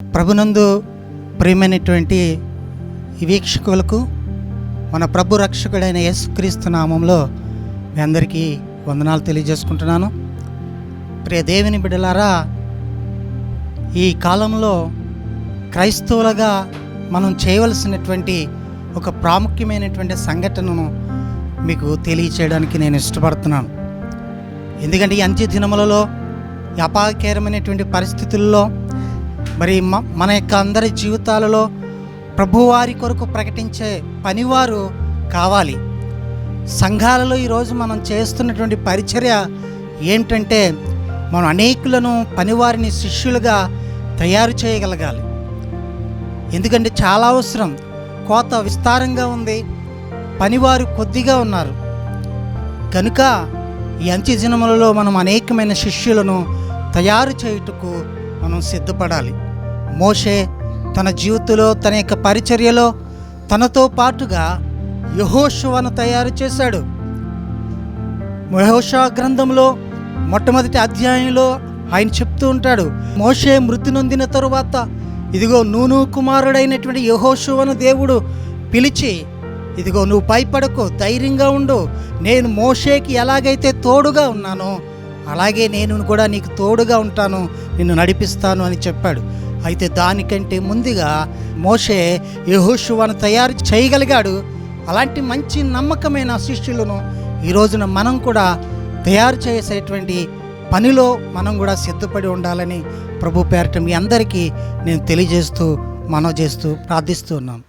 ప్రభునందు ప్రియమైనటువంటి ఈ వీక్షకులకు మన ప్రభు రక్షకుడైన యేసుక్రీస్తు నామంలో మీ అందరికీ వందనాలు తెలియజేసుకుంటున్నాను. ప్రియ దేవుని బిడ్డలారా, ఈ కాలంలో క్రైస్తవులుగా మనం చేయవలసినటువంటి ఒక ప్రాముఖ్యమైనటువంటి సంఘటనను మీకు తెలియచేయడానికి నేను ఇష్టపడుతున్నాను. ఎందుకంటే ఈ అంత్య దినములలో ఈ అపాయకరమైనటువంటి పరిస్థితుల్లో మరి మన యొక్క అందరి జీవితాలలో ప్రభువారి కొరకు ప్రకటించే పనివారు కావాలి. సంఘాలలో ఈరోజు మనం చేస్తున్నటువంటి పరిచర్య ఏంటంటే, మనం అనేకులను పనివారిని శిష్యులుగా తయారు చేయగలగాలి. ఎందుకంటే చాలా అవసరం, కోత విస్తారంగా ఉంది, పనివారు కొద్దిగా ఉన్నారు. కనుక ఈ అంత్య దినములలో మనం అనేకమైన శిష్యులను తయారు చేయుటకు మనం సిద్ధపడాలి. మోషే తన జీవితంలో, తన యొక్క పరిచర్యలో తనతో పాటుగా యెహోషువను తయారు చేశాడు. యెహోషువ గ్రంథంలో మొట్టమొదటి అధ్యాయంలో ఆయన చెప్తూ ఉంటాడు, మోషే మృతి నొందిన తరువాత ఇదిగో నూను కుమారుడైనటువంటి యెహోషువను దేవుడు పిలిచి, ఇదిగో నువ్వు భయపడకు, ధైర్యంగా ఉండు, నేను మోషేకి ఎలాగైతే తోడుగా ఉన్నానో అలాగే నేను కూడా నీకు తోడుగా ఉంటాను, నిన్ను నడిపిస్తాను అని చెప్పాడు. అయితే దానికంటే ముందుగా మోషే యెహోషువను తయారు చేయగలిగాడు. అలాంటి మంచి నమ్మకమైన శిష్యులను ఈ రోజున మనం కూడా తయారు చేసేటువంటి పనిలో మనం కూడా సిద్ధపడి ఉండాలని ప్రభు పేరట మీ అందరికీ నేను తెలియజేస్తూ, మనవి చేస్తూ ప్రార్థిస్తూ ఉన్నాం.